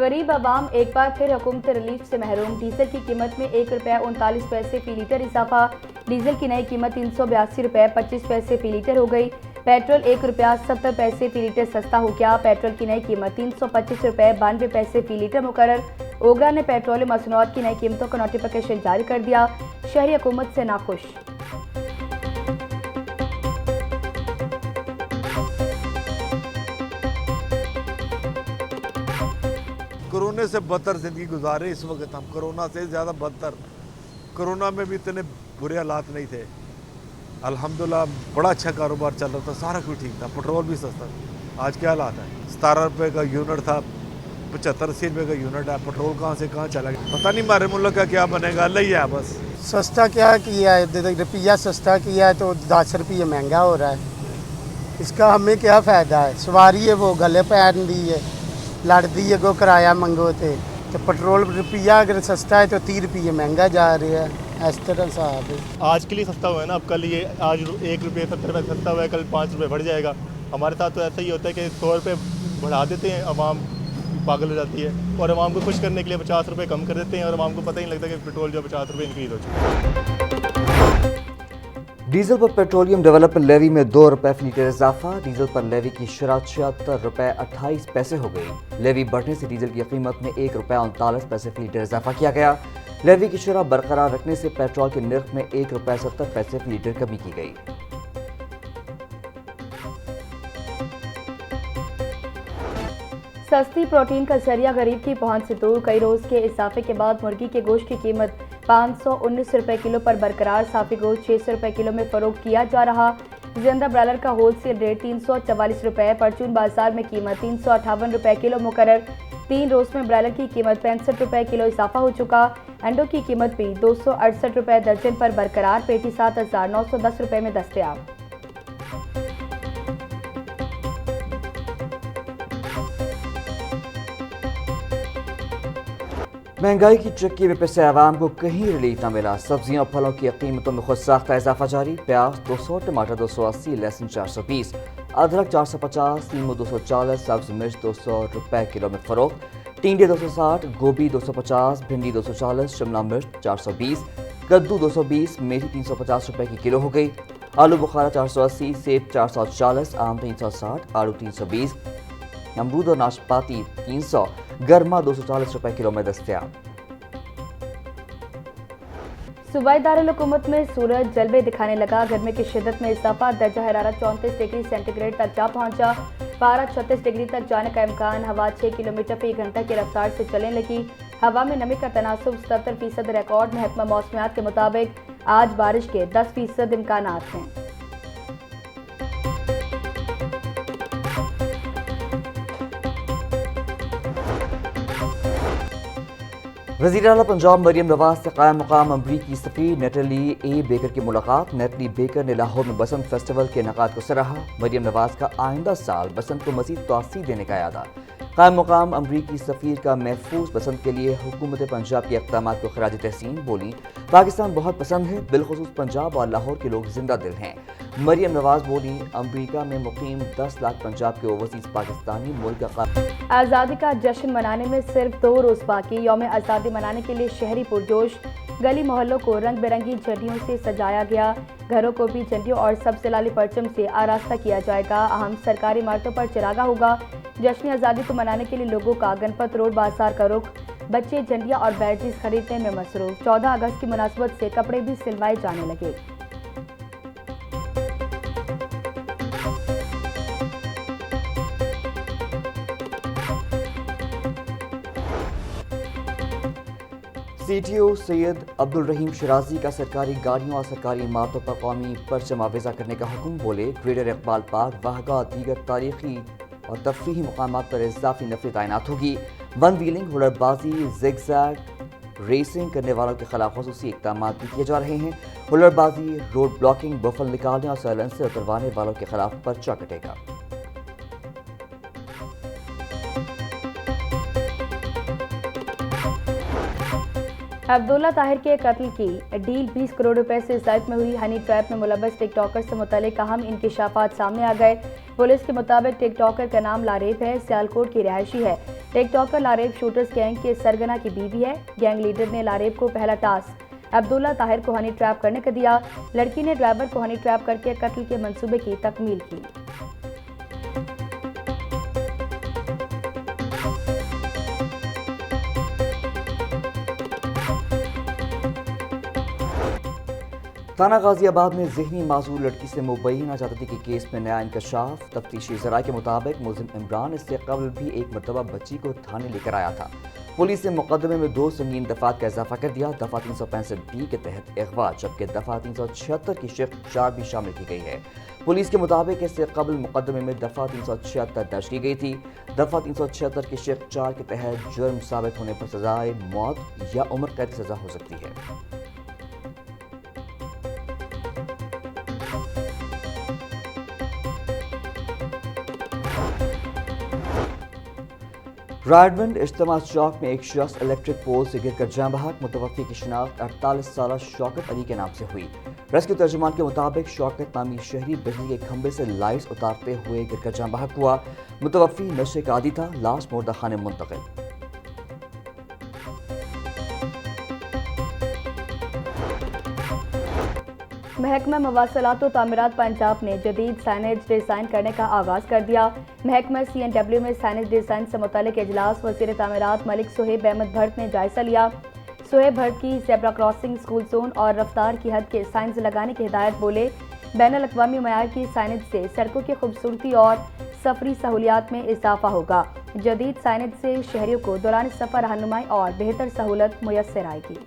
गरीब आवाम एक बार फिर हुकूमत रिलीफ से महरूम। डीजल की कीमत में ₹1.39 फी लीटर इजाफा। डीजल की नई कीमत ₹382.25 फी लीटर हो गई। पेट्रोल ₹1.70 फी लीटर सस्ता हो गया। पेट्रोल की नई कीमत ₹325.92 फी लीटर मुकर्रर। ओगरा ने पेट्रोलियम मसनूआत की नई कीमतों का नोटिफिकेशन जारी कर दिया। शहरी हुकूमत से नाखुश। कोरोना से बदतर ज़िंदगी गुजारे इस वक्त हम, कोरोना से ज़्यादा बदतर। कोरोना में भी इतने बुरे हालात नहीं थे। अल्हम्दुलिल्लाह बड़ा अच्छा कारोबार चल रहा था, सारा कुछ ठीक था, पेट्रोल भी सस्ता था। आज क्या हालात है? 17 रुपये का यूनिट था, 75-80 रुपये का यूनिट है। पेट्रोल कहाँ से कहाँ चला गया पता नहीं। हमारे मुल्क का क्या बनेगा, अल्लाह ही है बस। सस्ता क्या किया है, रुपया सस्ता किया है तो 10 रुपये महंगा हो रहा है। इसका हमें क्या फ़ायदा है? सवारी है वो गले पहन दी है, लड़ती है को किराया मंगो तो पेट्रोल रुपया अगर सस्ता है तो 30 रुपये महंगा जा रहा है। इस तरह साहब आज के लिए सस्ता हुआ है ना, अब कल ये आज ₹1.70 सस्ता हुआ है, कल ₹5 बढ़ जाएगा। हमारे साथ तो ऐसा ही होता है कि 100 रुपये बढ़ा देते हैं, अवाम पागल हो जाती है, और अवाम को खुश करने के लिए 50 रुपये कम कर देते हैं, और अवाम को पता ही नहीं लगता कि पेट्रोल जो 50 रुपये इंक्रीज़ हो चुका है। डीजल पर पेट्रोलियम डेवलपमेंट लेवी में ₹2 फी लीटर इजाफा। डीजल पर लेवी की शरह ₹76.28 हो गई। लेवी बढ़ने से डीजल की कीमत में ₹1.39 फी लीटर इजाफा किया गया। लेवी की शरह बरकरार रखने से पेट्रोल के नर्ख में ₹1.70 फी लीटर कमी की गई। सस्ती प्रोटीन का जरिया गरीब की पहुंच से दूर। कई रोज के इजाफे के बाद मुर्गी के गोश्त की कीमत ₹519 किलो पर बरकरार। साफी गोश्त ₹600 किलो में फरोख्त किया जा रहा। जिंदा ब्रायलर का होलसेल रेट ₹344। परचून बाजार में कीमत ₹358 किलो मुकर्रर। 3 रोज में ब्रायलर की कीमत ₹65 किलो इजाफा हो चुका। अंडों की कीमत भी ₹268 दर्जन पर बरकरार। पेटी ₹7,910 में दस्तयाब। महंगाई की चक्की में पिसे आवाम को कहीं रिलीफ न मिला। सब्जियों और फलों की कीमतों में खुद साख्ता इजाफा जारी। प्याज 200, टमाटर 280, लहसुन 420, अदरक 450, नींबू 240, सब्ज मिर्च ₹200 किलो में फरोख्त। टिंडे 260, गोभी 250, भिंडी 240, शिमला मिर्च 420, कद्दू 220, मेथी ₹350 की किलो हो गई। आलू बुखारा 480, सेब 440, आम 360, आलू 320, अमरूद और नाशपाती 300, गर्मा ₹240 किलो में दस्तयाब। सूबाई दारुल हुकूमत में सूरज जलवे दिखाने लगा। गर्मी की शिद्दत में इजाफा। दर्जा हरारत 34 डिग्री सेंटीग्रेड तक जा पहुंचा। पारा 36 डिग्री तक जाने का इम्कान। हवा 6 किलोमीटर फी घंटा की रफ्तार से चलने लगी। हवा में नमी का तनासुब 77% रिकॉर्ड। महकमा मौसमियात के मुताबिक आज बारिश के 10% इम्कानात हैं। वज़ीर आला पंजाब मरियम नवाज से कायम मुकाम अमरीकी सफ़ीर नेटली ए बेकर की मुलाकात। नेटली बेकर ने लाहौर में बसंत फेस्टिवल के इनेकाद को सराहा। मरियम नवाज का आइंदा साल बसंत को मज़ीद तोसी देने का इरादा। कायम मुकाम अमरीकी सफ़ीर का महफूज बसंत के लिए हुकूमत पंजाब के इक़दाम को खराज तहसीन। बोली, पाकिस्तान बहुत पसंद है, बिलखुसूस पंजाब और लाहौर के लोग जिंदा दिल हैं। मरियम नवाज बोली, अमरीका में मुकीम 10 लाख पंजाब के ओवरसीज पाकिस्तानी मुल्क का आज़ादी का जश्न मनाने में सिर्फ 2 रोज बाकी। यौम आज़ादी मनाने के लिए शहरी पुरजोश। गली मोहल्लों को रंग बिरंगी झंडियों से सजाया गया। घरों को भी झंडियों और सबसे लाली परचम से आरास्ता किया जाएगा। अहम सरकारी इमारतों पर चिरागा होगा। जश्न आज़ादी को मनाने के लिए लोगों का गणपत रोड बाजार का रुख। बच्चे झंडियाँ और बैडजेस खरीदने में मसरूफ। 14 अगस्त की मुनासबत से कपड़े भी सिलवाए जाने लगे। CTO सैयद अब्दुल रहीम शराजी का सरकारी गाड़ियों और सरकारी इमारतों पर कौमी परचम आवेजा करने का हुक्म। बोले, ग्रेटर इकबाल पार्क, वाहगा और दीगर तारीखी और तफरीही मकामात पर इजाफी नफरी तैनात होगी। वन व्हीलिंग, हुलड़बाजी, जिगजैग रेसिंग करने वालों के खिलाफ खसूसी इक़दाम भी किए जा रहे हैं। हुलड़बाजी, रोड ब्लॉकिंग, बफल निकालने और साइलेंसर उतरवाने वालों के खिलाफ पर्चा कटेगा। अब्दुल्ला ताहिर के कत्ल की डील 20 करोड़ रुपए से साइट में हुई हनी ट्रैप में मुलव्वस टिकटॉकर से मुतालिक अहम इंकिशाफात सामने आ गए। पुलिस के मुताबिक टिकटॉकर का नाम लारेब है, सियालकोट की रिहायशी है। टिकटॉकर लारेब शूटर्स गैंग के सरगना की बीवी है। गैंग लीडर ने लारेब को पहला टास्क अब्दुल्ला ताहिर को हनी ट्रैप करने का दिया। लड़की ने ड्राइवर को हनी ट्रैप करके कत्ल के मंसूबे की तकमील की। थाना गाजियाबाद में जहनी मासूर लड़की से मुबैना ज्यादती के केस में नया इंकशाफ। तफ्तीशी ज़राए के मुताबिक मुलजिम इमरान इससे कबल भी एक मरतबा बच्ची को थाने लेकर आया था। पुलिस ने मुकदमे में 2 संगीन दफात का इजाफा कर दिया। दफा 365 बी के तहत अगवा जबकि दफा 376 की शिफ्ट 4 भी शामिल की गई है। पुलिस के मुताबिक इससे कबल मुकदमे में दफा 376 दर्ज की गई थी। दफा 376 की शिफ्ट 4 के तहत जुर्म साबित होने पर सजाए मौत या उम्र कैद की सजा हो सकती है। रायडविंड इज्तिमा चौक में एक शख्स इलेक्ट्रिक पोल से गिरकर जान बहक। मुतवफ़्फ़ी की शिनाख्त 48 साल शौकत अली के नाम से हुई। रेस्क्यू तर्जुमान के मुताबिक शौकत नामी शहरी बिजली के खंभे से लाइट्स उतारते हुए गिरकर जान बहक हुआ। मुतवफ़्फ़ी नशे का आदी था। लाश मुर्दा खाने मुंतकिल। महकमा मवासलात और तामीरात पंजाब ने जदीद साइनेज डिज़ाइन करने का आगाज़ कर दिया। महकमा CNW में साइनेज डिज़ाइन से मुतालिक इजलास वज़ीर तामीरात मलिक सुहेब अहमद भट्ट ने जायज़ा लिया। सुहेब भट्ट की ज़ेब्रा क्रॉसिंग, स्कूल जोन और रफ्तार की हद के साइंस लगाने की हिदायत बोले। बैनुल अक़वामी मयार की साइनेज से सड़कों की खूबसूरती और सफरी सहूलियात में इजाफा होगा। जदीद साइनेज से शहरियों को दौरान सफ़र रहनुमाई और बेहतर सहूलत मुयस्सर आएगी।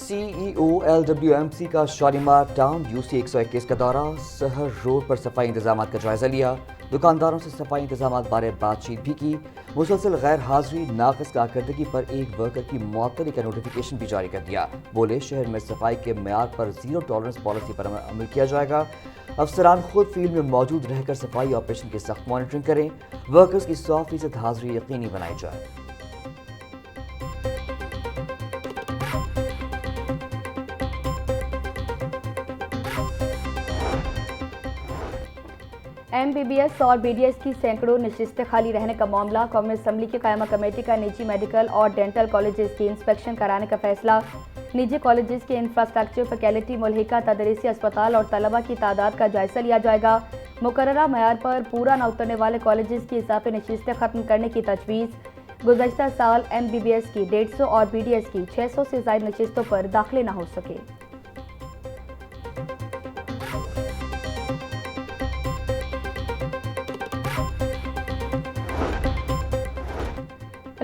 CEO LWMC का शालीमार टाउन UC 121 का दौरा। सहर रोड पर सफाई इंतजाम का जायजा लिया। दुकानदारों से सफाई इंतजाम बारे बातचीत भी की। मुसलसल गैर हाजिरी नाक़िस कारकर्दगी पर एक वर्कर की मअतली का नोटिफिकेशन भी जारी कर दिया। बोले शहर में सफाई के मेयार पर ज़ीरो टॉलरेंस पॉलिसी पर अमल किया जाएगा। अफसरान खुद फील्ड में मौजूद रहकर सफाई ऑपरेशन की सख्त मॉनिटरिंग करें। वर्कर्स की 100% हाजिरी यकीनी बनाई जाए। MBBS और BDS की सैकड़ों नशिस्तें खाली रहने का मामला। कौमी असम्बली की कायमा कमेटी का निजी मेडिकल और डेंटल कॉलेजेस की इंस्पेक्शन कराने का फैसला। निजी कॉलेजेस के इंफ्रास्ट्रक्चर, फैकल्टी, मुल्हिका तदरीसी अस्पताल और तलबा की तादाद का जायजा लिया जाएगा। मुकर्ररा मयार पर पूरा न उतरने वाले कॉलेजेस की इजाफी नशिस्तें खत्म करने की तजवीज़। गुज़श्ता साल MBBS की 150 और BDS की 600 से ज़ायद नशिस्तों पर दाखिले न हो सके।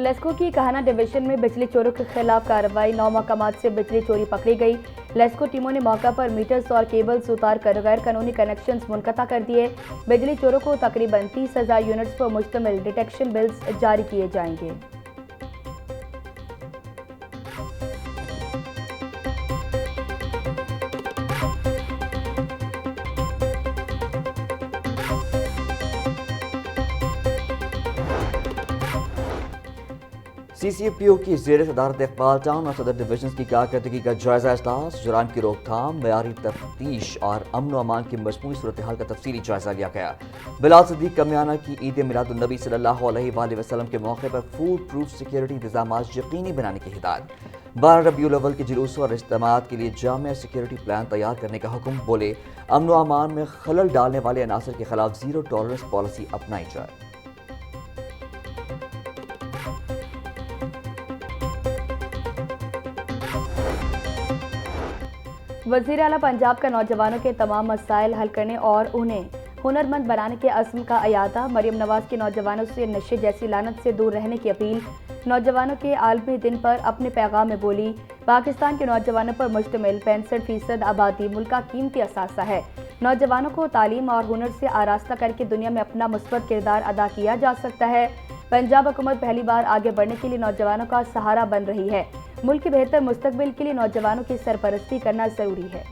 लेस्को की कहाना डिवीजन में बिजली चोरों के खिलाफ कार्रवाई। 9 मकामात से बिजली चोरी पकड़ी गई। लेस्को टीमों ने मौका पर मीटर्स और केबल्स उतार कर गैर कानूनी कनेक्शंस मुनक़ता कर दिए। बिजली चोरों को तकरीबन 30,000 यूनिट्स पर मुश्तमिल डिटेक्शन बिल्स जारी किए जाएंगे। CCPO की ज़ेर सदारत इकबाल टाउन और सदर डिवीजन की कारकर्दगी का जायजा इजलास। जुराम की रोकथाम, मयारी तफ्तीश और अमन व अमान की मजमूई सूरत हाल का तफसीली जायजा लिया गया। बिलाल सदीक कमियाना की ईद मिलादुन्नबी सल्लल्लाहु अलैहि वसल्लम के मौके पर फूड प्रूफ सिक्योरिटी इंतजाम यकीनी बनाने की हिदायत। 12 रबीउल अव्वल के जुलूस और इज्तिमात के लिए जामिया सिक्योरिटी प्लान तैयार करने का हुक्म। बोले अमन व अमान में खलल डालने वाले अनासर के खिलाफ ज़ीरो टॉलरेंस पॉलिसी अपनाई जाए। वज़ीर आला पंजाब का नौजवानों के तमाम मसाइल हल करने और उन्हें हुनरमंद बनाने के अज़्म का अयादा। मरियम नवाज के नौजवानों से नशे जैसी लानत से दूर रहने की अपील। नौजवानों के आलमी दिन पर अपने पैगाम में बोली पाकिस्तान के नौजवानों पर मुश्तमिल 65% आबादी मुल्क का कीमती असासा है। नौजवानों को तालीम और हुनर से आरास्ता करके दुनिया में अपना मुस्बत किरदार अदा किया जा सकता है। पंजाब हुकूमत पहली बार आगे बढ़ने के लिए नौजवानों का सहारा बन रही है। मुल्क के बेहतर मुस्तकबिल के लिए नौजवानों की सरपरस्ती करना जरूरी है।